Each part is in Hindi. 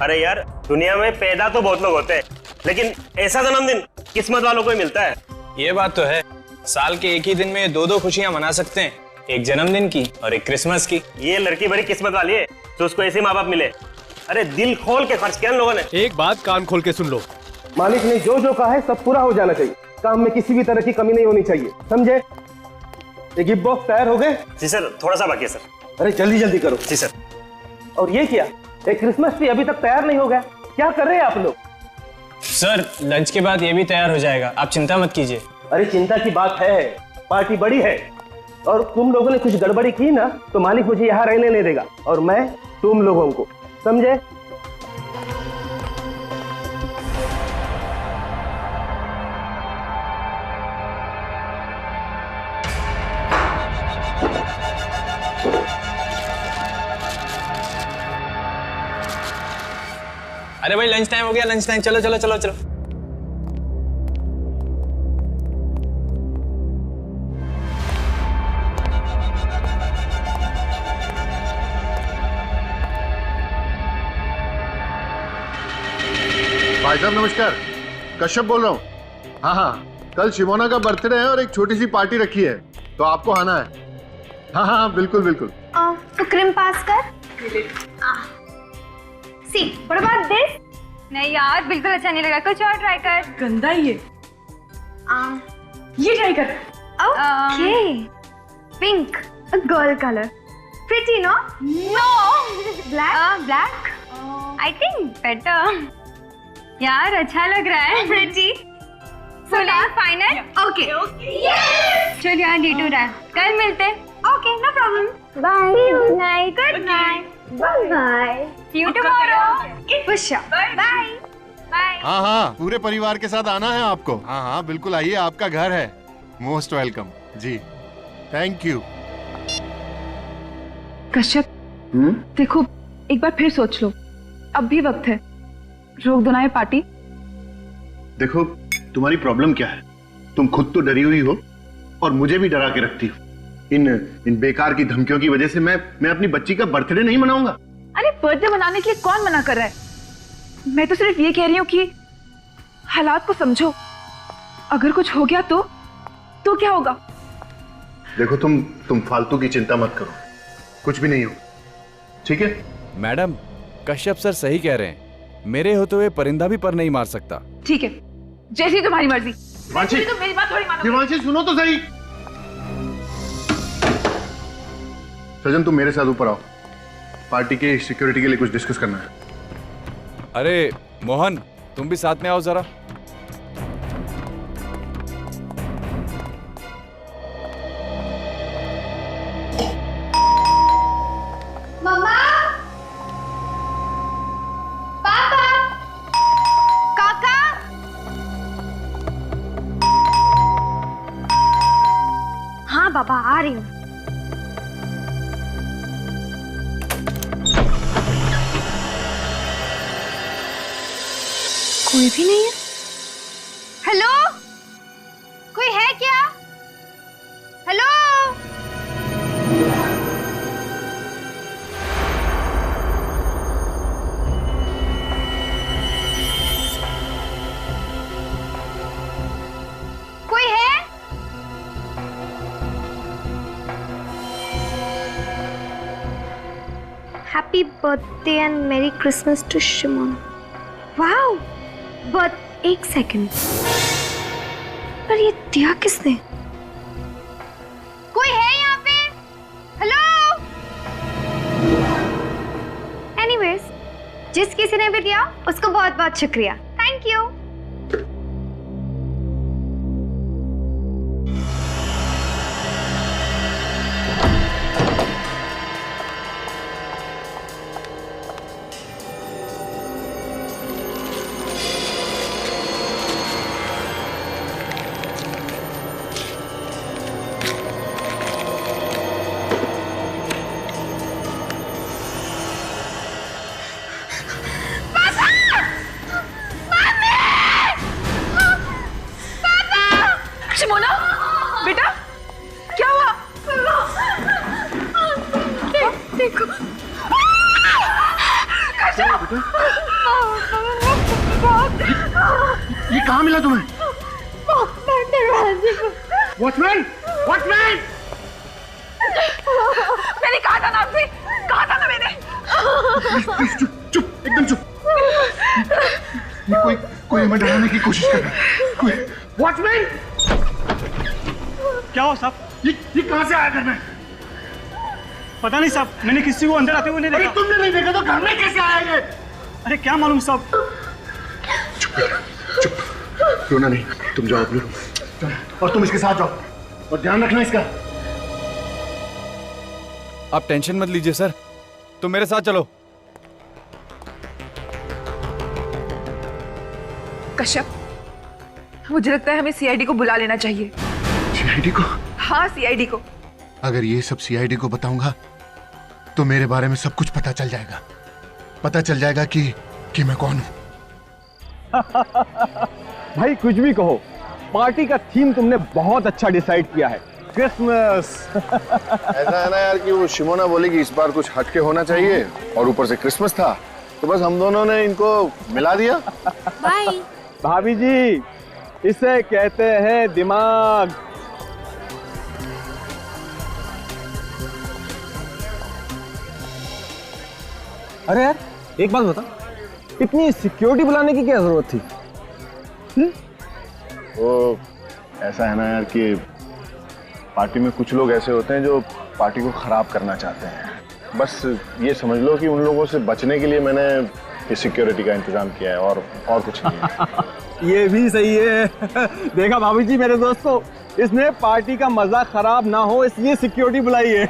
अरे यार, दुनिया में पैदा तो बहुत लोग होते हैं, लेकिन ऐसा जन्मदिन किस्मत वालों को ही मिलता है। ये बात तो है, साल के एक ही दिन में दो खुशियां मना सकते हैं, एक जन्मदिन की और एक क्रिसमस की। ये लड़की बड़ी किस्मत वाली है तो उसको ऐसे माँ बाप मिले। अरे दिल खोल के खर्च किया इन लोगों ने। एक बात कान खोल के सुन लो, मालिक ने जो कहा है सब पूरा हो जाना चाहिए। काम में किसी भी तरह की कमी नहीं होनी चाहिए, समझे? ये गिफ्ट बॉक्स तैयार हो गए? जी सर, थोड़ा सा बाकी है सर। अरे जल्दी करो। जी सर। और ये क्या, एक क्रिसमस ट्री अभी तक तैयार नहीं हो गया? क्या कर रहे हैं आप लोग? सर लंच के बाद ये भी तैयार हो जाएगा, आप चिंता मत कीजिए। अरे चिंता की बात है, पार्टी बड़ी है और तुम लोगों ने कुछ गड़बड़ी की ना तो मालिक मुझे यहाँ रहने नहीं देगा और मैं तुम लोगों को, समझे? अरे भाई लंच टाइम हो गया, लंच टाइम, चलो चलो चलो चलो। भाई साहब नमस्कार, कश्यप बोल रहा हूँ। हाँ, कल शिमोना का बर्थडे है और एक छोटी सी पार्टी रखी है, तो आपको आना है। हाँ, बिल्कुल। तो क्रीम पास कर। सी, what about this? नहीं यार, बिल्कुल अच्छा नहीं लगा, कुछ और ट्राई कर। गंदा ही है। ये ट्राई कर। Okay, pink, girl colour, pretty no? No, black, I think better. यार अच्छा लग रहा है, प्रिटी। Final, okay. चल यार, D2 रहा, कल मिलते। Okay, no problem. Bye, good night, good night, bye, see you tomorrow. Pushpa, bye bye. हाँ, पूरे परिवार के साथ आना है आपको। हाँ, बिल्कुल आइए, आपका घर है। Most welcome ji, thank you. Kashyap, देखो एक बार फिर सोच लो, अब भी वक्त है, रोक दो ना ये पार्टी। देखो तुम्हारी प्रॉब्लम क्या है, तुम खुद तो डरी हुई हो और मुझे भी डरा के रखती हो। इन बेकार की धमकियों की वजह से मैं अपनी बच्ची का बर्थडे नहीं मनाऊंगा। अरे बर्थडे मनाने के लिए कौन मना कर रहा है? मैं तो सिर्फ ये कह रही हूँ कि हालात को समझो, अगर कुछ हो गया तो क्या होगा? देखो तुम फालतू की चिंता मत करो, कुछ भी नहीं हो, ठीक है? मैडम, कश्यप सर सही कह रहे हैं, मेरे होते हुए परिंदा भी पर नहीं मार सकता। ठीक है, जैसी तुम्हारी मर्जी। तो मेरी बात थोड़ी मानो। दिवांशी सुनो तो सही। सजन तुम मेरे साथ ऊपर आओ, पार्टी की सिक्योरिटी के लिए कुछ डिस्कस करना है। अरे मोहन, तुम भी साथ में आओ जरा। मम्मा, पापा, काका। हाँ बाबा, आ रही हूँ। कोई भी नहीं है। हेलो, कोई है क्या? हेलो, कोई है? Happy birthday and merry Christmas to Shimona. Wow, but एक सेकंड, पर ये दिया किसने? कोई है यहाँ पे? हेलो? एनीवेज, जिस किसी ने भी दिया उसको बहुत बहुत शुक्रिया, थैंक यू। शिमोना, बेटा क्या हुआ? देखो, कहाँ मिला तुम्हें? दरवाजे पर। Watchman, watchman! मैंने कहा था ना आपसे, कहा था ना मैंने। प्लीज चुप, चुप, एकदम चुप। ये कोई हमें डराने की कोशिश कर रहा है। कोई वॉचमैन! क्या हो साहब? ये कहाँ से आया घर में? पता नहीं साहब, मैंने किसी को अंदर आते हुए नहीं अरे देखा। तुमने नहीं देखा तो घर में कैसे आया ये? अरे क्या मालूम साहब। चुप रोना नहीं, तुम जाओ अपने रूम और तुम इसके साथ जाओ और ध्यान रखना इसका। आप टेंशन मत लीजिए सर, तुम मेरे साथ चलो। कश्यप, मुझे लगता है हमें सीआईडी को बुला लेना चाहिए। सीआईडी को? हाँ, सीआईडी को। अगर ये सब सीआईडी को बताऊंगा तो मेरे बारे में सब कुछ पता चल जाएगा। पता चल जाएगा कि मैं कौन हूं। भाई कुछ भी कहो, पार्टी का थीम तुमने बहुत अच्छा डिसाइड किया है, क्रिसमस। ऐसा है ना यार कि वो शिमोना बोली कि इस बार कुछ हटके होना चाहिए और ऊपर से क्रिसमस था, तो बस हम दोनों ने इनको मिला दिया। बाय। भाभी जी, इसे कहते हैं दिमाग। अरे यार एक बात बता, इतनी सिक्योरिटी बुलाने की क्या जरूरत थी? वो ऐसा है ना यार कि पार्टी में कुछ लोग ऐसे होते हैं जो पार्टी को खराब करना चाहते हैं। बस ये समझ लो कि उन लोगों से बचने के लिए मैंने ये सिक्योरिटी का इंतजाम किया है और कुछ नहीं है। ये भी सही है। देखा भाभी जी मेरे दोस्तों, इसने पार्टी का मजा खराब ना हो इसलिए सिक्योरिटी बुलाई है।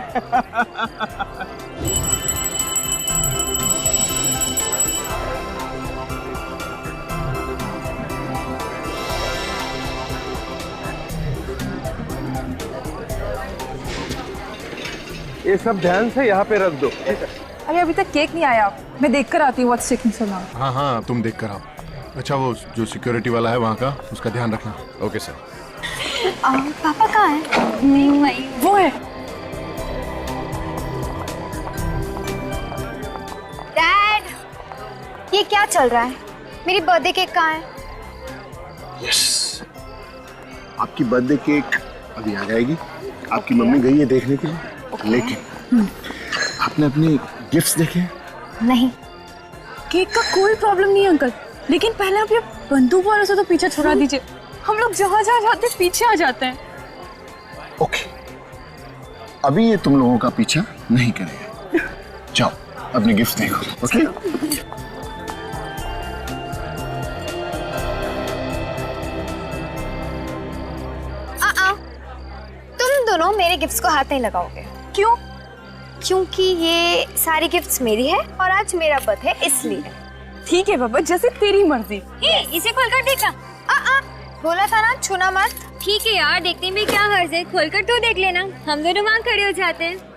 ये सब ध्यान से यहाँ पे रख दो। अरे अभी तक केक नहीं आया, मैं देख कर आती हूँ व्हाट्स टेकिंग सो लॉन्ग। हाँ तुम देख कर आओ। अच्छा वो जो सिक्योरिटी वाला है वहाँ का, उसका ध्यान रखना। Okay sir. पापा कहाँ है? नहीं भाई, वो है। डैड, ये क्या चल रहा है? मेरी बर्थडे केक कहाँ है? यस, आपकी बर्थडे केक अभी आ जाएगी। आपकी मम्मी गई है देखने के लिए, लेकिन आपने अपने गिफ्ट्स देखे? नहीं। केक का कोई प्रॉब्लम नहीं अंकल, लेकिन पहले आप ये बंदूक वालों से तो पीछे छुड़ा दीजिए। हम लोग जहाँ जहाँ जाते पीछे आ जाते हैं। ओके, अभी ये तुम लोगों का पीछा नहीं करेगा। जाओ अपने गिफ्ट देखो। ओके? तुम दोनों मेरे गिफ्ट्स को हाथ नहीं लगाओगे। क्यों? क्योंकि ये सारी गिफ्ट्स मेरी है और आज मेरा बर्थडे है इसलिए। ठीक है बाबा, जैसे तेरी मर्जी। इसे खोलकर देखना। बोला था ना छूना मत। ठीक है यार, देखने में क्या हर्ज है, खोलकर तो देख लेना। हम दोनों वहाँ खड़े हो जाते हैं।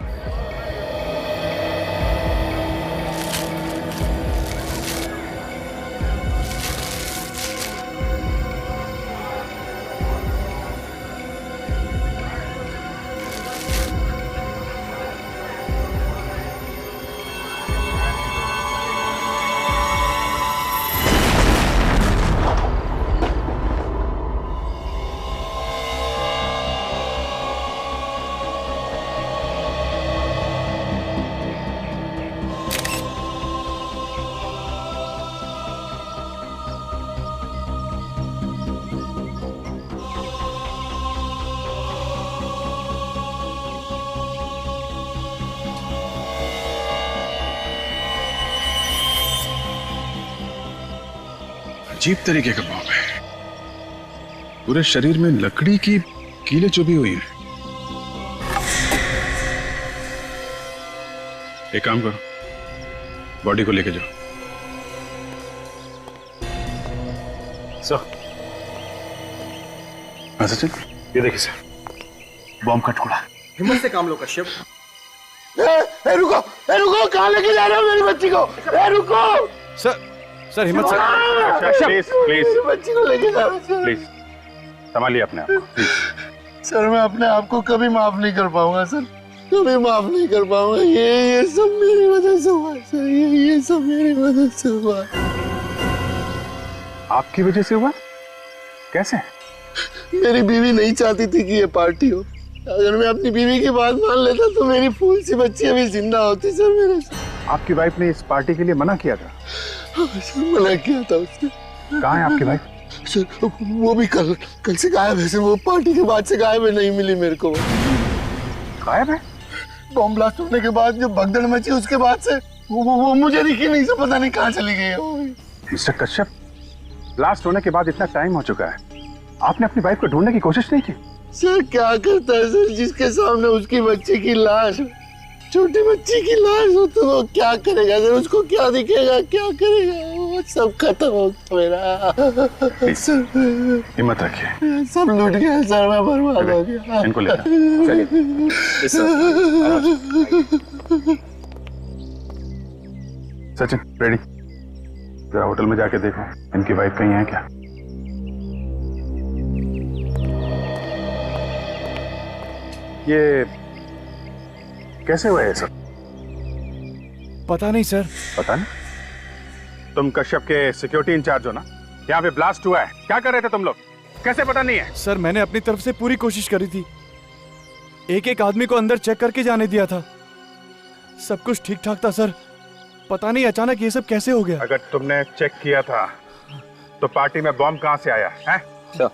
अजीब तरीके का बॉम्ब है, पूरे शरीर में लकड़ी की कीलें चुभी हुई हैं। एक काम करो, बॉडी को लेके जाओ। हाँ सचिन, ये देखिए सर, बॉम्ब का टुकड़ा। हिम्मत से काम लो कश्यप। रुको, कहाँ लेके जा रहे हो मेरी बच्ची को? रुको सर हिम्मत से। प्लीज बच्ची को लेके जा रहे हो। प्लीज संभालिए अपने आप को, प्लीज। सर मैं अपने आप को कभी माफ नहीं कर पाऊंगा सर, कभी माफ नहीं कर पाऊंगा। ये सब मेरी वजह से हुआ सर, ये सब मेरी वजह से हुआ। आपकी वजह से हुआ? कैसे? मेरी बीवी नहीं चाहती थी कि ये पार्टी हो। अगर मैं अपनी बीवी की बात मान लेता तो मेरी फूल सी बच्ची अभी जिंदा होती सर मेरे। आपकी वाइफ ने इस पार्टी के लिए मना किया था? मना किया था उसने। कहाँ है आपकी वाइफ? सर वो भी कल से गायब है सर। वो पार्टी के बाद से गायब है, नहीं मिली मेरे को। गायब है? बॉम्ब ब्लास्ट होने के बाद जो भगदड़ मची उसके बाद से वो मुझे दिखी नहीं सर। पता नहीं कहाँ चली गई है वो। मिस्टर कश्यप, ब्लास्ट होने के बाद इतना टाइम हो चुका है, आपने अपनी वाइफ को ढूंढने की कोशिश नहीं की? सर क्या करता है सर, जिसके सामने उसकी बच्ची की लाश, छोटी बच्ची की लाश हो तो वो क्या करेगा सर? उसको क्या दिखेगा, क्या करेगा? वो सब खत्म हो गया मेरा। सर हिम्मत रखिए। सब लूट गया सर, मैं बर्बाद हो गया। इनको लेकर सचिन, रेडी? जरा होटल में जाके देखो इनकी वाइफ कहीं है क्या। ये कैसे हुआ है सब? पता नहीं सर। पता नहीं? तुम कश्यप के सिक्योरिटी इंचार्ज हो ना? यहाँ पे ब्लास्ट हुआ है, क्या कर रहे थे तुम लोग? कैसे पता नहीं है? सर मैंने अपनी तरफ से पूरी कोशिश करी थी, एक एक आदमी को अंदर चेक करके जाने दिया था, सब कुछ ठीक ठाक था सर। पता नहीं अचानक ये सब कैसे हो गया। अगर तुमने चेक किया था तो पार्टी में बॉम्ब कहाँ से आया है? सर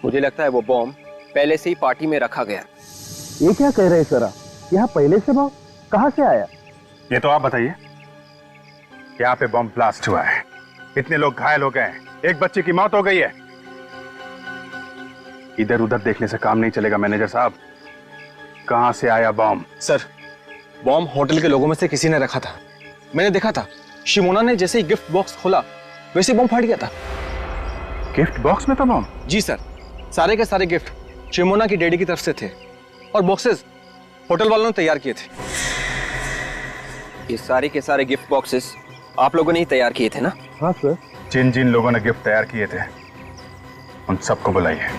मुझे लगता है वो बॉम्ब पहले से ही पार्टी में रखा गया। ये क्या कह रहे हैं सर आप? यहाँ पहले से बॉम्ब कहाँ से आया? ये तो आप बताइए। यहाँ पे बॉम्ब ब्लास्ट हुआ है, इतने लोग घायल हो गए हैं, एक बच्चे की मौत हो गई है। इधर उधर देखने से काम नहीं चलेगा मैनेजर साहब। कहाँ से आया बॉम्ब? सर बॉम्ब होटल के लोगों में से किसी ने रखा था, मैंने देखा था। शिमोना ने जैसे ही गिफ्ट बॉक्स खोला वैसे बॉम्ब फट गया था। गिफ्ट बॉक्स में था बॉम्ब? जी सर, सारे के सारे गिफ्ट शिमोना की डैडी की तरफ से थे और बॉक्सेस होटल वालों ने तैयार किए थे। ये सारे के सारे गिफ्ट बॉक्सेस आप लोगों ने ही तैयार किए थे ना? हाँ सर। जिन जिन लोगों ने गिफ्ट तैयार किए थे उन सबको बुलाइए।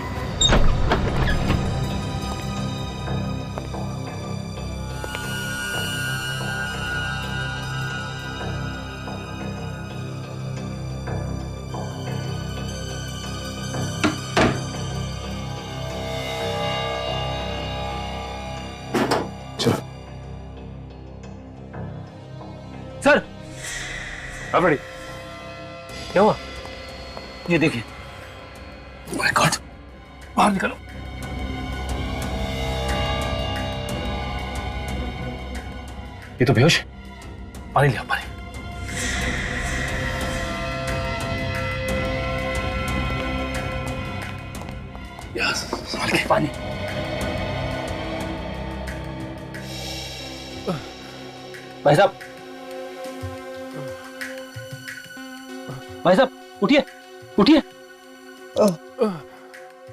सर अब रेडी? क्या हुआ? ये देखिए। माय गॉड, बाहर निकलो। ये तो बेहोश। पानी लिया, पानी। यस, संभाल के पानी। भाई साहब, भाई साहब उठिए, उठिए।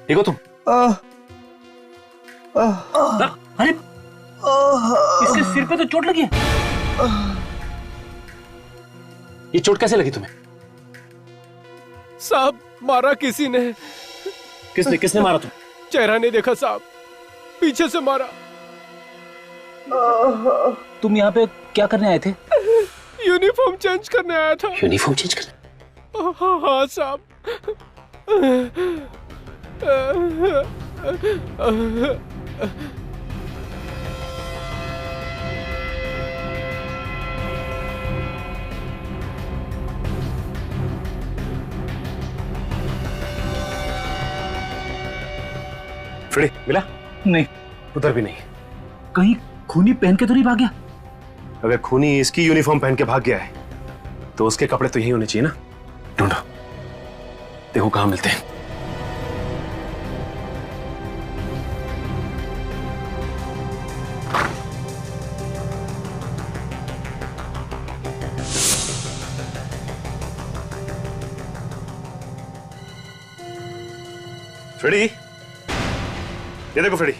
ठीक हो तुम? अरे इसके सिर पे तो चोट लगी है। ये चोट कैसे लगी तुम्हें? साहब मारा किसी ने। किसने मारा तुम? चेहरा नहीं देखा साहब, पीछे से मारा। तुम यहाँ पे क्या करने आए थे? यूनिफॉर्म चेंज करने आया था। यूनिफॉर्म चेंज करने? हाँ साहब। फ्रेडी मिला? नहीं, उधर भी नहीं। कहीं खूनी पहन के तो नहीं भाग गया? अगर खूनी इसकी यूनिफॉर्म पहन के भाग गया है तो उसके कपड़े तो यही होने चाहिए ना। ढूंढो, देखो कहां मिलते हैं। फ्रेडी, ये देखो फ्रेडी,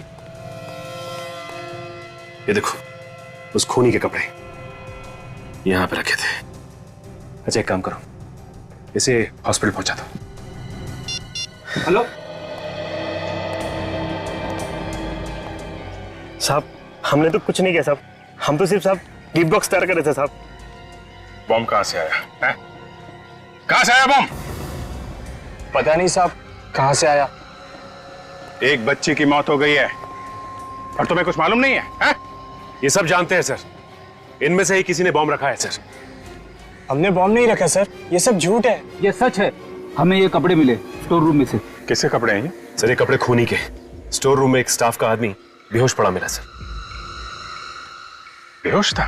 ये देखो उस खूनी के कपड़े यहां पे रखे थे। अच्छा एक काम करो, इसे हॉस्पिटल पहुंचा दो। हेलो साहब, हमने तो कुछ नहीं किया साहब, हम तो सिर्फ साहब गिफ्ट बॉक्स तैयार कर रहे थे साहब। बॉम्ब कहां से आया है? कहां से आया बॉम्ब? पता नहीं साहब, कहां से आया? एक बच्चे की मौत हो गई है और तुम्हें कुछ मालूम नहीं है, है? ये सब जानते हैं सर, इनमें से ही किसी ने बॉम्ब रखा है सर। हमने बॉम्ब नहीं रखा सर, ये सब झूठ है। ये सच है। हमें ये कपड़े मिले स्टोर रूम में से। किसके कपड़े हैं ये? सर ये कपड़े खूनी के। स्टोर रूम में एक स्टाफ का आदमी बेहोश पड़ा मिला सर। बेहोश था?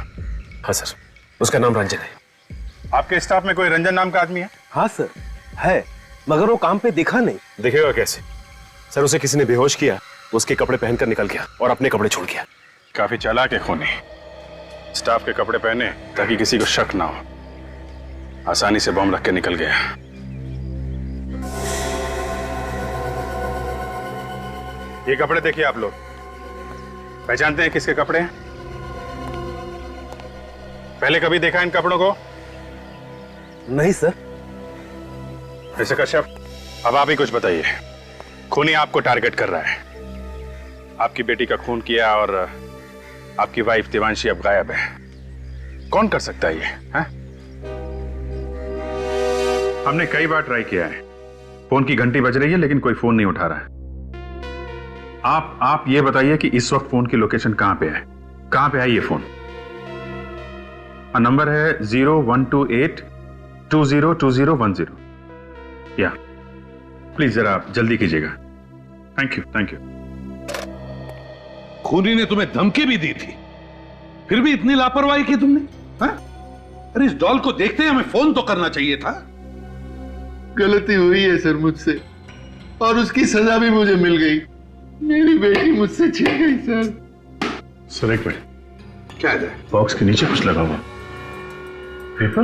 हाँ सर, उसका नाम रंजन है। आपके स्टाफ में कोई रंजन नाम का आदमी है? हाँ सर है, मगर वो काम पे दिखा नहीं। दिखेगा कैसे सर? उसे किसी ने बेहोश किया, उसके कपड़े पहनकर निकल गया और अपने कपड़े छोड़ गया। काफी चालाक है खूनी। स्टाफ के कपड़े पहने ताकि किसी को शक ना हो, आसानी से बॉम्ब रख के निकल गया। ये कपड़े देखिए आप लोग, पहचानते हैं किसके कपड़े हैं? पहले कभी देखा इन कपड़ों को? नहीं सर। मिस्टर कश्यप, अब आप ही कुछ बताइए। खूनी आपको टारगेट कर रहा है, आपकी बेटी का खून किया और आपकी वाइफ देवांशी अब गायब है। कौन कर सकता है ये? है? हमने कई बार ट्राई किया है, फोन की घंटी बज रही है लेकिन कोई फोन नहीं उठा रहा है। आप ये बताइए कि इस वक्त फोन की लोकेशन कहां पे है? कहां पे है ये फोन? नंबर है 0128202010। या प्लीज जरा आप जल्दी कीजिएगा। Thank you. खूनी ने तुम्हें धमकी भी दी थी, फिर भी इतनी लापरवाही की तुमने? हाँ? अरे इस डॉल को देखते ही हमें फोन तो करना चाहिए था। गलती हुई है सर मुझसे, और उसकी सजा भी मुझे मिल गई। मेरी बेटी मुझसे छिन गई सर। एक मिनट, क्या है? बॉक्स के नीचे कुछ लगा हुआ पेपर।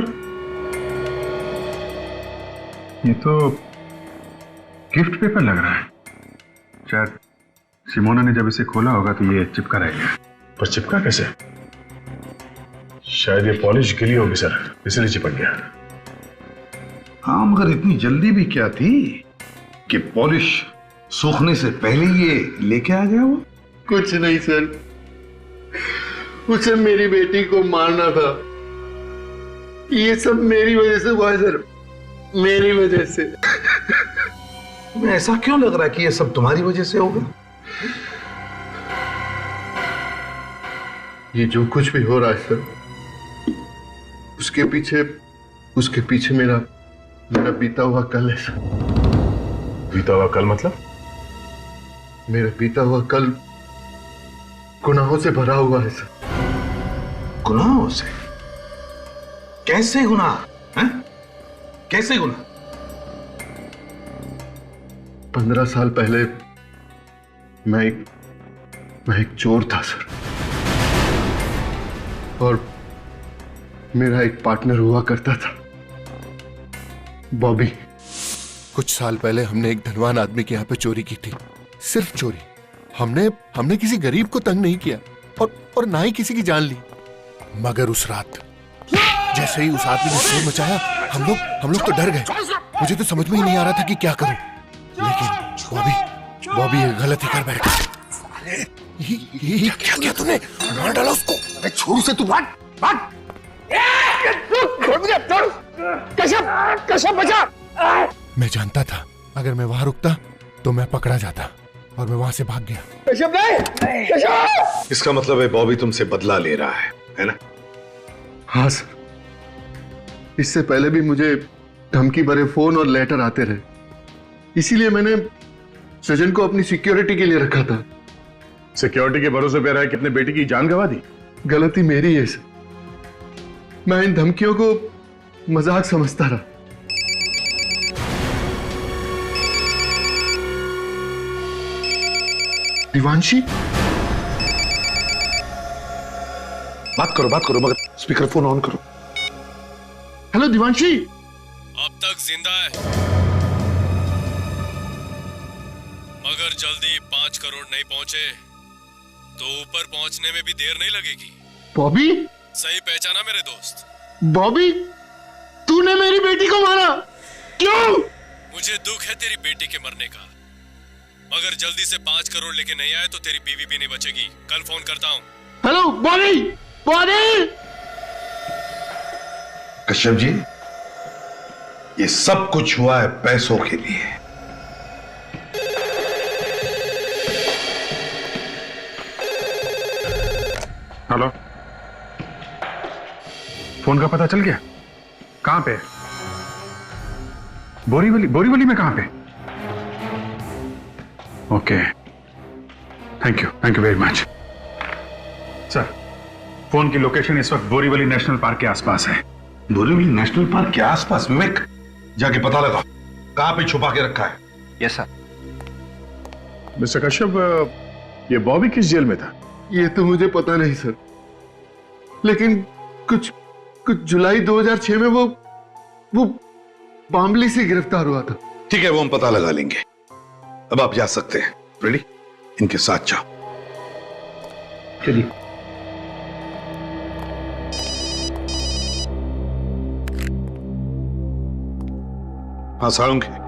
ये तो गिफ्ट पेपर लग रहा है। शायद सिमोना ने जब इसे खोला होगा तो ये चिपका रहेगा। पर चिपका कैसे? शायद ये पॉलिश गिली होगी सर, इसलिए चिपक गया। हाँ, मगर इतनी जल्दी भी क्या थी कि पॉलिश सूखने से पहले ये लेके आ गया वो? कुछ नहीं सर, उसे मेरी बेटी को मारना था। ये सब मेरी वजह से हुआ है सर, मेरी वजह से। तुम्हें ऐसा क्यों लग रहा है कि ये सब तुम्हारी वजह से होगा? ये जो कुछ भी हो रहा है सर, उसके पीछे मेरा बीता हुआ कल है सर। बीता हुआ कल मतलब? मेरा बीता हुआ कल गुनाहों से भरा हुआ है सर। गुनाहों से? कैसे गुनाह? कैसे गुनाह? 15 साल पहले मैं एक चोर था सर, और मेरा एक पार्टनर हुआ करता था, बॉबी। कुछ साल पहले हमने एक धनवान आदमी के यहाँ पे चोरी की थी, सिर्फ चोरी। हमने किसी गरीब को तंग नहीं किया और ना ही किसी की जान ली। मगर उस रात जैसे ही उस आदमी ने शोर मचाया, हम लोग तो डर गए। मुझे तो समझ में ही नहीं आ रहा था कि क्या करूं, लेकिन बॉबी ये गलती कर बैठा। ये क्या किया तूने? मार डाला उसको। अरे छोड़ उसे, तू भाग। कश्यप बचा। मैं जानता था अगर मैं वहां रुकता तो मैं पकड़ा जाता, और मैं वहां से भाग गया। कश्यप नहीं। इसका मतलब है बॉबी तुमसे बदला ले रहा है ना? हाँ सर, इससे पहले भी मुझे धमकी भरे फोन और लेटर आते रहे, इसीलिए मैंने सजन को अपनी सिक्योरिटी के लिए रखा था। सिक्योरिटी के भरोसे पे रहा कि अपने बेटी की जान गंवा दी। गलती मेरी है सर, मैं इन धमकियों को मजाक समझता रहा। दिवांशी, बात करो, मगर स्पीकर फोन ऑन करो। हेलो दिवांशी। अब तक जिंदा है, मगर जल्दी 5 करोड़ नहीं पहुंचे तो ऊपर पहुंचने में भी देर नहीं लगेगी। बॉबी? सही पहचाना मेरे दोस्त? बॉबी, तूने मेरी बेटी को मारा, क्यों? मुझे दुख है तेरी बेटी के मरने का, मगर जल्दी से 5 करोड़ लेके नहीं आए तो तेरी बीवी भी नहीं बचेगी। कल फोन करता हूँ। हेलो बॉबी। कश्यप जी, ये सब कुछ हुआ है पैसों के लिए। हेलो, फोन का पता चल गया? कहां पे? बोरीवली में कहां पे? Okay, thank you very much. Sir, phone की लोकेशन इस वक्त बोरीवली नेशनल पार्क के आसपास है। बोरीवली नेशनल पार्क के आसपास? विवेक, जाके पता लगाओ कहां पे छुपा के रखा है। Yes sir. मिस्टर कश्यप, ये बॉबी किस जेल में था? ये तो मुझे पता नहीं सर, लेकिन कुछ जुलाई 2006 में वो बामली से गिरफ्तार हुआ था। ठीक है, वो हम पता लगा लेंगे। अब आप जा सकते हैं। रेडी? इनके साथ जाओ। चलिए। हाँ साळुंखे,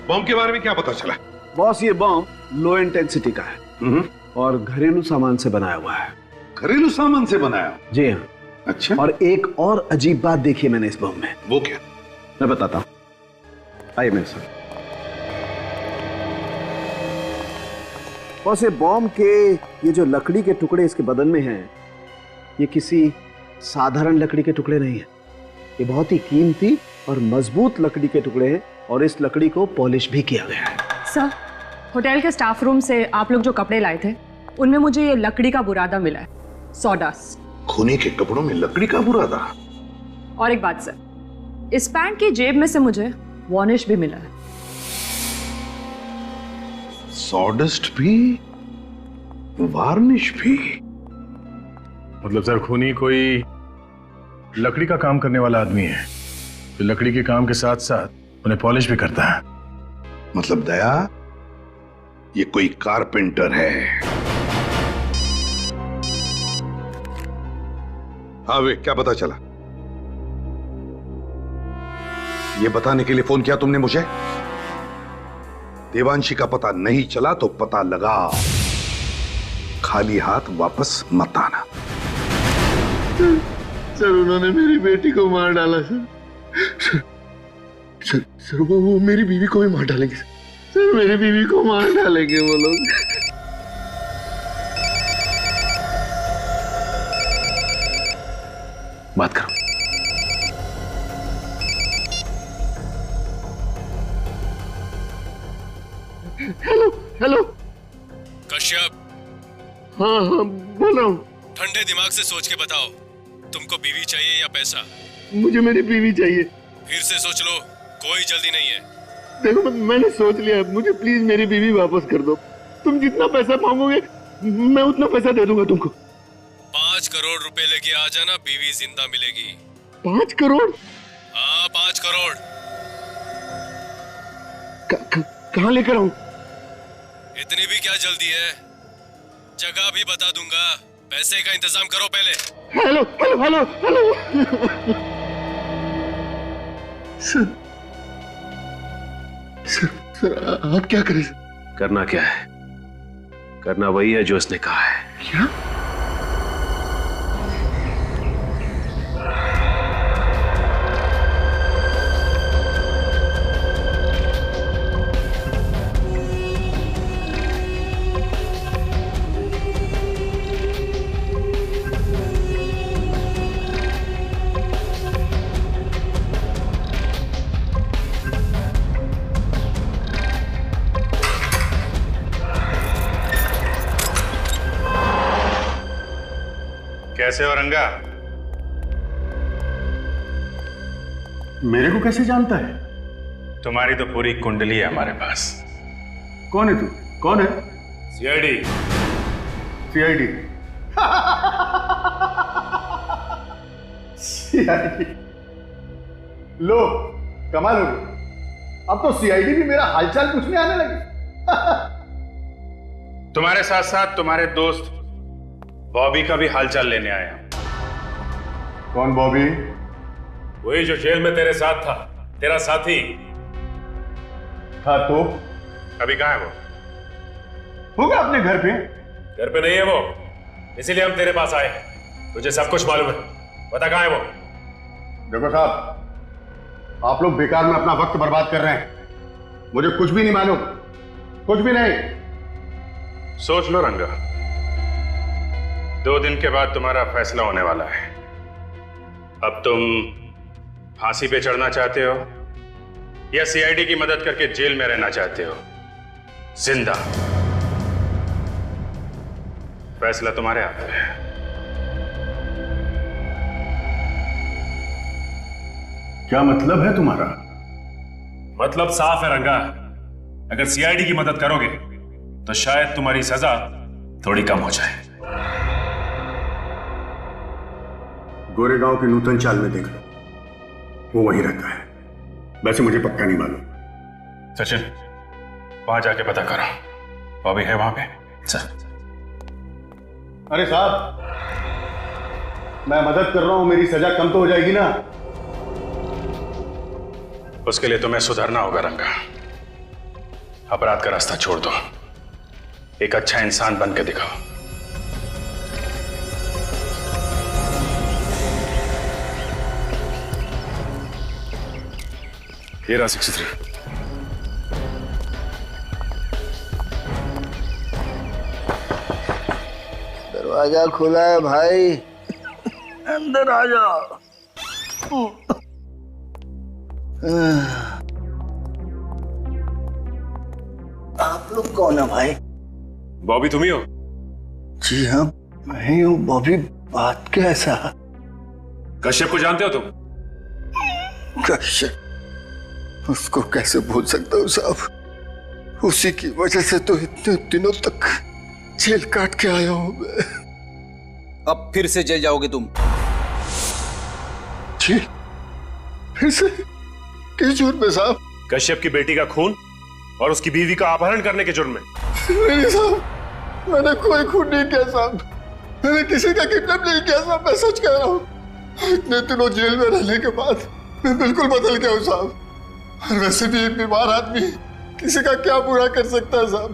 बम के बारे में क्या पता चला? बॉस, ये बम लो इंटेंसिटी का है और घरेलू सामान से बनाया हुआ है। घरेलू सामान से बनाया? जी हाँ। अच्छा। और एक और अजीब बात देखी मैंने इस बम में। वो क्या? मैं बताता हूँ, आइए मेरे साथ। बॉस, ये बम के ये जो लकड़ी के टुकड़े इसके बदन में हैं, ये किसी साधारण लकड़ी के टुकड़े नहीं है। ये बहुत ही कीमती और मजबूत लकड़ी के टुकड़े हैं और इस लकड़ी को पॉलिश भी किया गया है। सर, होटल के स्टाफ रूम से आप लोग जो कपड़े लाए थे उनमें मुझे ये लकड़ी का बुरादा मिला है, सॉडास्ट। खूनी के कपड़ों में लकड़ी का बुरादा? और एक बात सर, इस पैंट की जेब में से मुझे वार्निश भी मिला है। सॉडस्ट भी, वार्निश भी? मतलब सर, खूनी कोई लकड़ी का काम करने वाला आदमी है जो लकड़ी के काम के साथ साथ उन्हें पॉलिश भी करता है। मतलब दया, ये कोई कारपेंटर है। हाँ वे, क्या पता चला? ये बताने के लिए फोन किया तुमने मुझे? देवांशी का पता नहीं चला तो पता लगा। खाली हाथ वापस मत आना। सर, उन्होंने मेरी बेटी को मार डाला सर, वो मेरी बीवी को भी मार डालेंगे सर, मेरी बीवी को मार डालेंगे वो लोग। बात करो। हेलो कश्यप। हाँ बोल रहा हूँ। ठंडे दिमाग से सोच के बताओ, तुमको बीवी चाहिए या पैसा? मुझे मेरी बीवी चाहिए। फिर से सोच लो, कोई जल्दी नहीं है। देखो, मैंने सोच लिया, मुझे प्लीज मेरी बीवी वापस कर दो। तुम जितना पैसा मांगोगे मैं उतना पैसा दे दूंगा तुमको। 5 करोड़ रुपए लेके आ जाना, बीवी जिंदा मिलेगी। 5 करोड़? हाँ, 5 करोड़। कहाँ लेकर आऊं? इतनी भी क्या जल्दी है? जगह भी बता दूंगा, पैसे का इंतजाम करो पहले। Hello hello hello hello. Sir, आप क्या करें? करना क्या है? करना वही है जो उसने कहा है। क्या? कैसे हो रंगा? मेरे को कैसे जानता है? तुम्हारी तो पूरी कुंडली है हमारे पास। कौन है तू? कौन है? सीआईडी। सीआईडी? सीआईडी? लो, कमाल हो गई। अब तो सीआईडी भी मेरा हालचाल पूछने आने लगी। तुम्हारे साथ साथ तुम्हारे दोस्त बॉबी का भी हालचाल लेने आया। कौन बॉबी? वही जो जेल में तेरे साथ था, तेरा साथी था। तो अभी कहाँ है वो? होगा अपने घर पे। घर पे नहीं है वो, इसीलिए हम तेरे पास आए हैं। तुझे सब कुछ मालूम है, बता कहाँ है वो? देखो साहब, आप लोग बेकार में अपना वक्त बर्बाद कर रहे हैं। मुझे कुछ भी नहीं मालूम, कुछ भी नहीं। सोच लो रंगा, 2 दिन के बाद तुम्हारा फैसला होने वाला है। अब तुम फांसी पे चढ़ना चाहते हो या सीआईडी की मदद करके जेल में रहना चाहते हो जिंदा? फैसला तुम्हारे हाथ में है। क्या मतलब है तुम्हारा? मतलब साफ है रंगा, अगर सीआईडी की मदद करोगे तो शायद तुम्हारी सजा थोड़ी कम हो जाए। गोरेगांव के नूतन चाल में देख लो, वो वहीं रहता है। वैसे मुझे पक्का नहीं मालूम। सचिन, वहां जाके पता करो, बॉबी है वहां पे? सर। अरे साहब, मैं मदद कर रहा हूं, मेरी सजा कम तो हो जाएगी ना? उसके लिए तुम्हें सुधरना होगा रंगा। अपराध का रास्ता छोड़ दो, एक अच्छा इंसान बन के दिखाओ। ये रहा 63। दरवाजा खुला है भाई, अंदर आ जाओ। आप लोग कौन है भाई? बॉबी तुम ही हो? जी हाँ, मैं ही हूँ। बॉबी, बात कैसा? कश्यप को जानते हो तुम? कश्यप? उसको कैसे भूल सकता हूँ साहब, उसी की वजह से तो इतने दिनों तक जेल काट के आया हूँ मैं। अब फिर से जेल जाओगे तुम? जी? फिर से? किस जुर्म में साहब? कश्यप की बेटी का खून और उसकी बीवी का अपहरण करने के जुर्म में। नहीं साहब, मैंने कोई खून नहीं किया साहब, मैंने किसी का किडनैप नहीं किया साहब, मैं सच कह रहा हूँ। इतने दिनों जेल में रहने के बाद मैं बिल्कुल बदल गया हूँ साहब। और वैसे भी एक बीमार आदमी किसी का क्या बुरा कर सकता है साहब?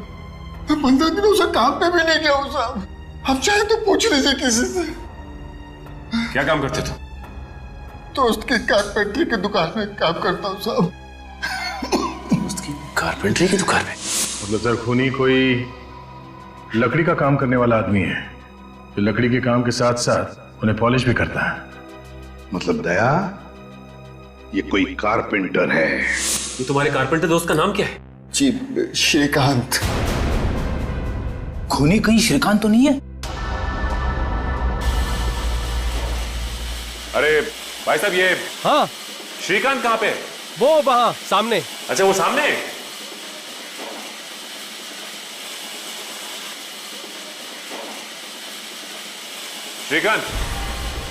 मैं 15 दिनों से काम पे भी नहीं गया हूँ साहब। अब चाहे तो पूछ लीजिए किसी से। क्या काम करते तुम? दोस्त की कारपेंटरी की दुकान में काम करता हूँ साहब। दोस्त की कारपेंटरी की दुकान में? मतलब सर, खूनी कोई लकड़ी का काम करने वाला आदमी है जो लकड़ी के काम के साथ साथ उन्हें पॉलिश भी करता है। मतलब दया, ये कोई कारपेंटर है। ये तुम्हारे कारपेंटर दोस्त का नाम क्या है? जी, श्रीकांत। खूनी कहीं श्रीकांत तो नहीं है? अरे भाई साहब, ये हाँ, श्रीकांत कहाँ पे? वो वहां सामने। अच्छा, वो सामने? श्रीकांत।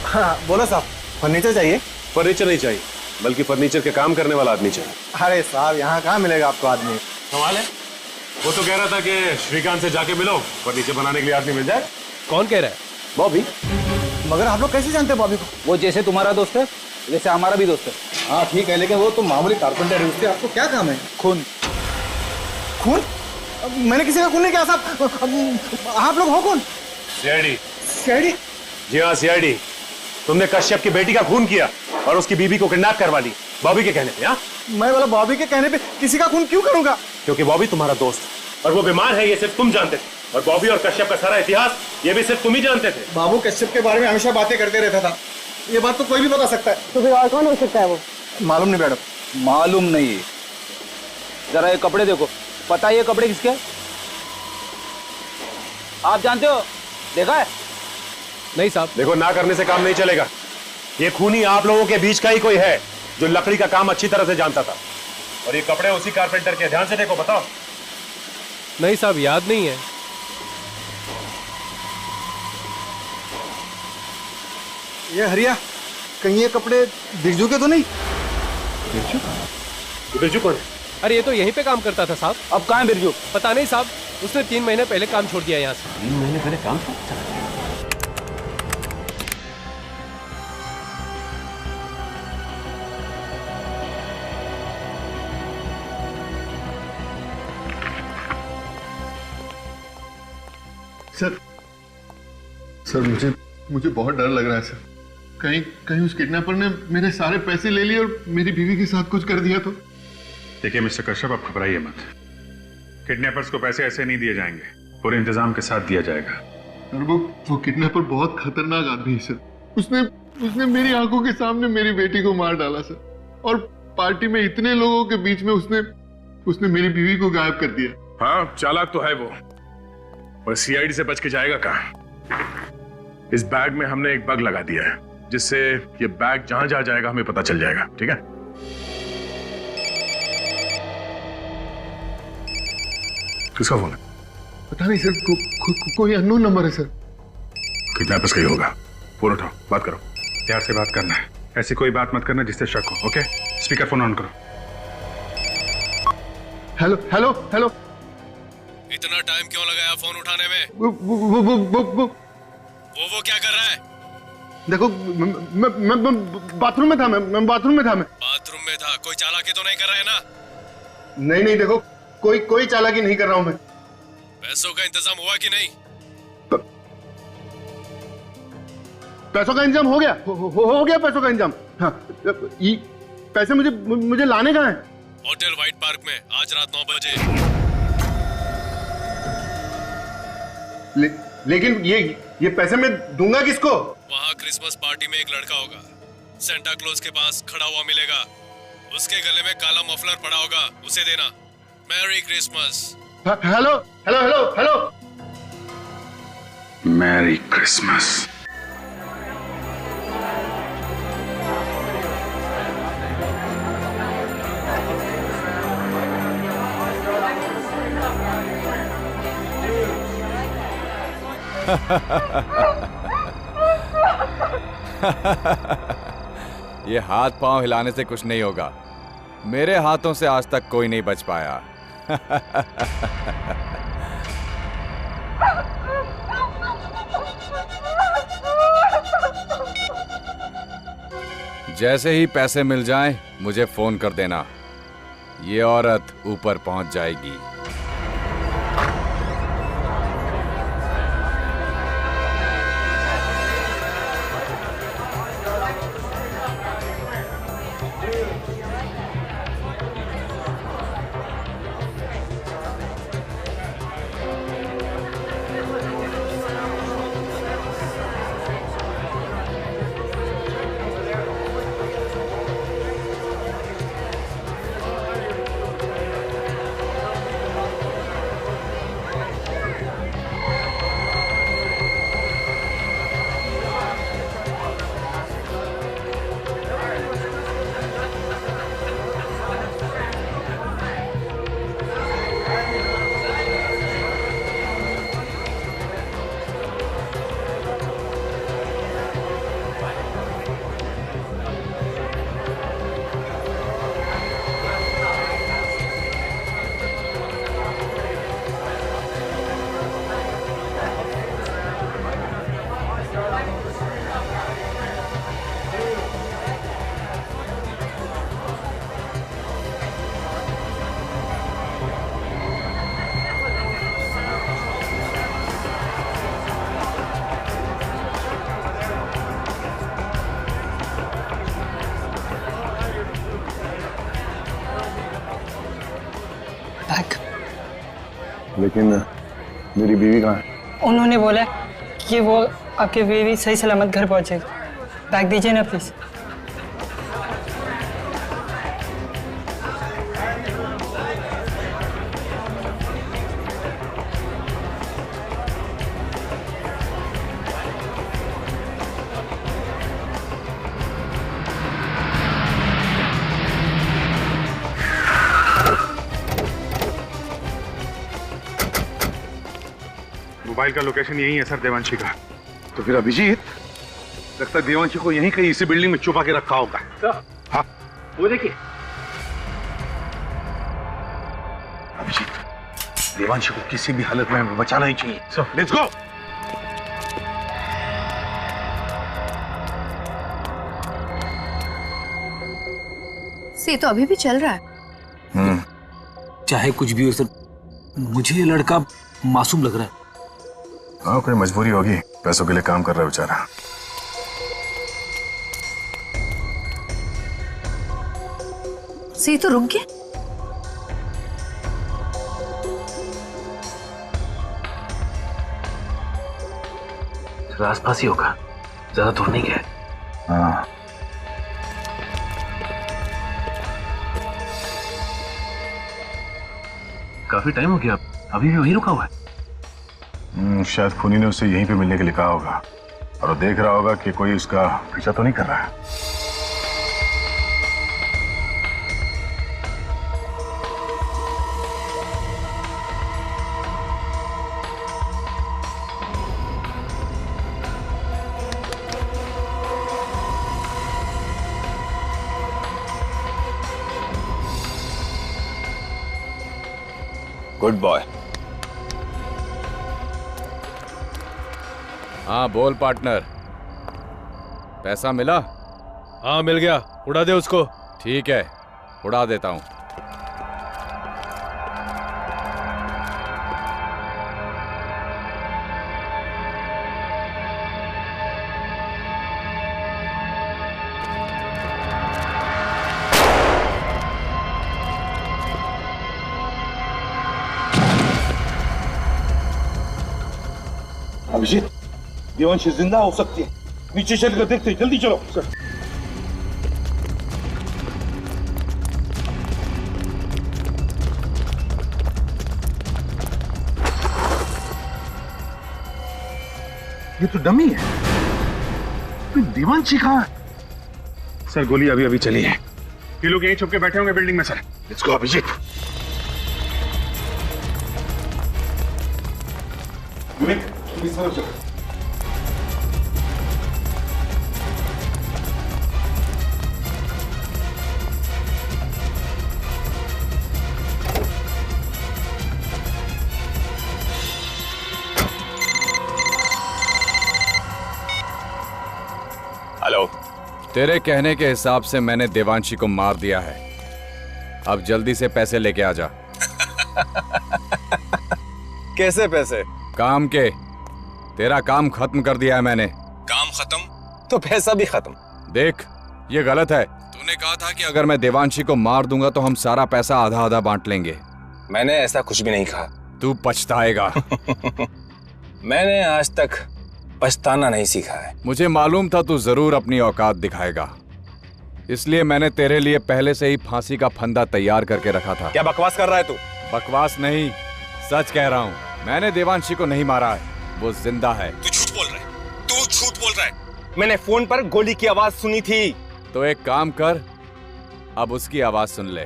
हाँ बोलो साहब, फर्नीचर चाहिए? फर्नीचर नहीं चाहिए, बल्कि फर्नीचर के काम करने वाला आदमी चाहिए। अरे साहब, यहाँ कहाँ मिलेगा आपको आदमी? कमाल है, वो तो कह रहा था कि श्रीकांत से जाके मिलो, फर्नीचर बनाने के लिए आदमी मिल जाए। कौन कह रहा है? बॉबी। मगर आप लोग कैसे जानते हैं बॉबी को? वो जैसे तुम्हारा दोस्त है वैसे हमारा भी दोस्त है। हाँ ठीक है, लेकिन वो तो मामूली कारपेंटर है, उससे आपको क्या काम है? खून। खून? मैंने किसी का खून नहीं किया साहब। आप लोग हो कौन? सीआईडी। सीआईडी? जी हाँ, सीआईडी। तुमने कश्यप की बेटी का खून किया और उसकी बीवी को किडनैप करवा ली बॉबी के कहने पे। हाँ, मैं बोला बॉबी के कहने पे किसी का खून क्यों करूंगा? क्योंकि बॉबी तुम्हारा दोस्त और वो बीमार है, ये सिर्फ तुम जानते थे। और बॉबी और कश्यप का सारा इतिहास ये भी सिर्फ तुम ही जानते थे। बाबू कश्यप के बारे में हमेशा बातें करते रहता था, ये बात तो कोई भी बता सकता है। तो फिर और कौन हो सकता है वो? मालूम नहीं मैडम। मालूम नहीं? जरा ये कपड़े देखो, पता है ये कपड़े किसके? आप जानते हो? देखा है? नहीं साहब। देखो, ना करने से काम नहीं चलेगा। ये खूनी आप लोगों के बीच का ही कोई है जो लकड़ी का काम अच्छी तरह से जानता था। और ये कपड़े उसी कारपेंटर के, ध्यान से देखो, बताओ। नहीं साहब, याद नहीं है। ये हरिया, कहीं ये कपड़े बिरजू के तो नहीं? बिरजू कौन? अरे ये तो यहीं पे काम करता था साहब। अब कहाँ है बिरजू? पता नहीं साहब, उसने 3 महीने पहले काम छोड़ दिया यहाँ से। 3 महीने पहले काम छोड़ दिया? सर मुझे बहुत डर लग रहा है सर। कहीं उस किडनैपर ने मेरे सारे पैसे ले लिए और मेरी बीवी के साथ कुछ कर दिया तो। देखिए मिस्टर कश्यप, आप घबराइए मत। किडनैपर्स को पैसे ऐसे नहीं दिए जाएंगे, पूरे इंतजाम के साथ दिया जाएगा। और वो किडनैपर बहुत खतरनाक आदमी है सर। उसने मेरी आंखों के सामने मेरी बेटी को मार डाला सर। और पार्टी में इतने लोगों के बीच में उसने मेरी बीवी को गायब कर दिया। हाँ, चालाक तो है वो, पर सीआईडी से बच के जाएगा कहाँ? इस बैग में हमने एक बग लगा दिया है, जिससे ये बैग जहां जहां जाएगा हमें पता चल जाएगा। ठीक है? किसका फोन है? पता नहीं सर, कोई अननोन नंबर है सर। किडनैपर्स का ही होगा। फोन उठाओ, बात करो। प्यार से बात करना है, ऐसी कोई बात मत करना जिससे शक हो। ओके? स्पीकर फोन ऑन करो। Hello hello hello. इतना टाइम क्यों लगाया फोन उठाने में? वो क्या कर रहा है? देखो, मैं बाथरूम में था। मैं बाथरूम में था। बाथरूम में था? कोई चालाकी तो नहीं कर रहा है ना? नहीं, देखो, कोई चालाकी नहीं कर रहा हूं मैं। पैसों का इंतजाम हुआ कि नहीं? पैसों का इंतजाम हो गया। हो गया पैसों का इंतजाम। हाँ, पैसे मुझे लाने कहाँ हैं? होटल व्हाइट पार्क में आज रात 9 बजे। लेकिन ये पैसे मैं दूंगा किसको? वहाँ क्रिसमस पार्टी में एक लड़का होगा, सेंटा क्लॉज के पास खड़ा हुआ मिलेगा। उसके गले में काला मफलर पड़ा होगा, उसे देना। Merry Christmas. Hello hello hello hello. Merry Christmas. ये हाथ पांव हिलाने से कुछ नहीं होगा। मेरे हाथों से आज तक कोई नहीं बच पाया। जैसे ही पैसे मिल जाएं, मुझे फोन कर देना। ये औरत ऊपर पहुंच जाएगी। लेकिन मेरी बीवी कहाँ है? उन्होंने बोला कि वो आपकी बीवी सही सलामत घर पहुंचेगी। बैग दीजिए ना प्लीज। मोबाइल का लोकेशन यही है सर, देवांशी का। तो फिर अभिजीत, लगता है देवांशी को यहीं कहीं इसी बिल्डिंग में छुपा के रखा होगा। हाँ, वो देखिए अभिजीत, देवांशी को किसी भी हालत में हमें बचाना ही चाहिए। Let's go. से तो अभी भी चल रहा है। चाहे कुछ भी हो सर, मुझे ये लड़का मासूम लग रहा है। हाँ, कोई मजबूरी होगी, पैसों के लिए काम कर रहा है बेचारा। से तो रुक गया। आसपास ही होगा, ज्यादा दूर नहीं गया। हाँ, काफी टाइम हो गया, अभी भी वहीं रुका हुआ है। शायद खूनी ने उसे यहीं पे मिलने के लिए कहा होगा और वो देख रहा होगा कि कोई उसका पीछा तो नहीं कर रहा है। Good boy. हाँ बोल पार्टनर, पैसा मिला? हाँ मिल गया, उड़ा दे उसको। ठीक है, उड़ा देता हूं। अभिजीत, देवांशी जिंदा हो सकती है, नीचे चल कर देखते, जल्दी चलो। सर ये तो डमी है, देवांशी कहाँ है? सर गोली अभी अभी चली है, ये लोग यहीं छुप के बैठे होंगे बिल्डिंग में। Sir let's go Abhijit. Hello. तेरे कहने के हिसाब से मैंने देवांशी को मार दिया है, अब जल्दी से पैसे लेके आ जा। कैसे पैसे? काम के। तेरा काम खत्म कर दिया है मैंने। काम खत्म तो पैसा भी खत्म। देख, ये गलत है। तूने कहा था कि अगर मैं देवांशी को मार दूंगा तो हम सारा पैसा आधा आधा बांट लेंगे। मैंने ऐसा कुछ भी नहीं कहा। तू पछताएगा। मैंने आज तक पछताना नहीं सीखा है। मुझे मालूम था तू जरूर अपनी औकात दिखाएगा, इसलिए मैंने तेरे लिए पहले से ही फांसी का फंदा तैयार करके रखा था। क्या बकवास कर रहा है तू? बकवास नहीं, सच कह रहा हूँ। मैंने देवांशी को नहीं मारा है, वो जिंदा है। तू झूठ बोल रहा है, तू झूठ बोल रहा है। मैंने फोन पर गोली की आवाज सुनी थी। तो एक काम कर, अब उसकी आवाज सुन ले।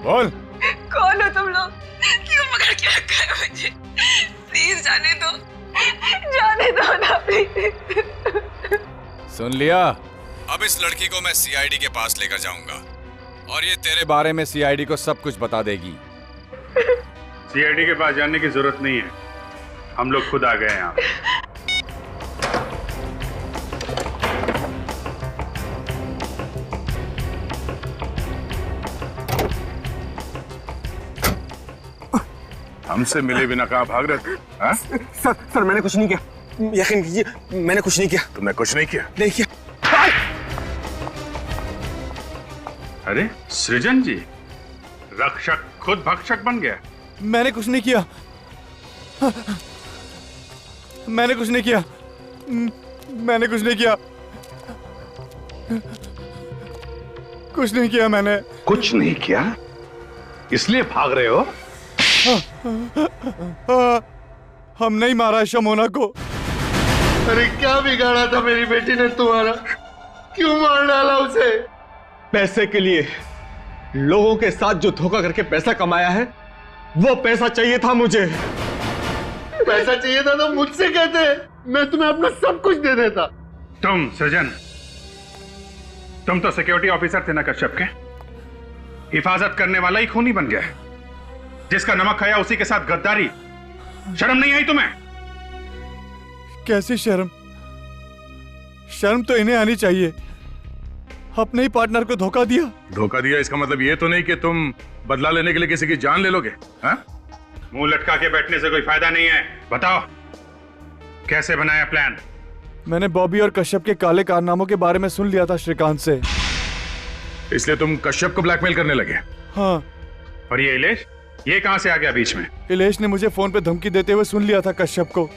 बोल। कौन हो तुम लोग? क्यों पकड़ के रखा है मुझे? प्लीज जाने दो, जाने दो ना प्लीज। सुन लिया? अब इस लड़की को मैं सीआईडी के पास लेकर जाऊंगा और ये तेरे बारे में सीआईडी को सब कुछ बता देगी। सीआईडी के पास जाने की जरूरत नहीं है, हम लोग खुद आ गए यहाँ। हमसे मिले बिना कहाँ भाग रहे थे? हाँ? सर मैंने कुछ नहीं किया, यकीन कीजिए मैंने कुछ नहीं किया। तुमने कुछ नहीं किया? नहीं किया। अरे सृजन जी, रक्षक खुद भक्षक बन गया। मैंने कुछ नहीं किया, मैंने कुछ नहीं किया, मैंने कुछ नहीं किया, कुछ नहीं किया मैंने। कुछ नहीं किया इसलिए भाग रहे हो? हम नहीं मारा शमोना को। अरे क्या बिगाड़ा था मेरी बेटी ने तुम्हारा? क्यों मार डाला उसे? पैसे के लिए लोगों के साथ जो धोखा करके पैसा कमाया है, वो पैसा चाहिए था मुझे। पैसा चाहिए था तो मुझसे कहते, मैं तुम्हें अपना सब कुछ दे देता। तुम सृजन, तुम तो सिक्योरिटी ऑफिसर थे ना कश्यप के, हिफाजत करने वाला ही खूनी बन गया। जिसका नमक खाया उसी के साथ गद्दारी, शर्म नहीं आई तुम्हें? कैसी शर्म? शर्म तो इन्हें आनी चाहिए, अपने ही पार्टनर को धोखा दिया। धोखा दिया इसका मतलब ये तो नहीं कि तुम बदला लेने के लिए किसी की जान ले लोगे। हाँ? मुंह लटका के बैठने से कोई फायदा नहीं है। बताओ कैसे बनाया प्लान? मैंने बॉबी और कश्यप के काले कारनामों के बारे में सुन लिया था श्रीकांत से, इसलिए तुम कश्यप को ब्लैकमेल करने लगे। हाँ। और ये इलेश, ये कहां से आ गया बीच में? इलेश ने मुझे फोन पे धमकी देते हुए सुन लिया था कश्यप को।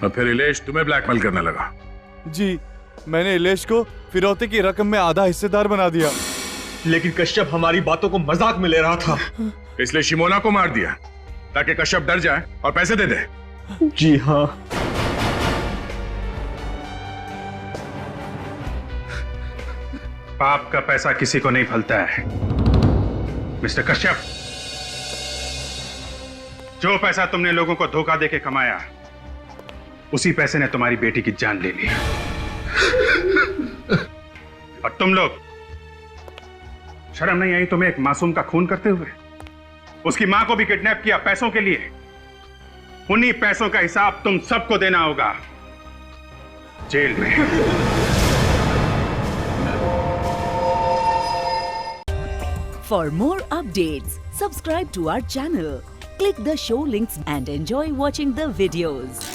और फिर इलेश तुम्हें ब्लैकमेल करने लगा? जी, मैंने इलेश को फिरौती की रकम में आधा हिस्सेदार बना दिया। लेकिन कश्यप हमारी बातों को मजाक में ले रहा था, इसलिए शिमोना को मार दिया ताकि कश्यप डर जाए और पैसे दे दे। जी हाँ। पाप का पैसा किसी को नहीं फलता है मिस्टर कश्यप। जो पैसा तुमने लोगों को धोखा देके कमाया, उसी पैसे ने तुम्हारी बेटी की जान ले ली। और तुम लोग, शर्म नहीं आई तुम्हें एक मासूम का खून करते हुए? उसकी मां को भी किडनैप किया पैसों के लिए। उन्हीं पैसों का हिसाब तुम सबको देना होगा जेल में। For more updates, subscribe to our channel, click the show links and enjoy watching the videos.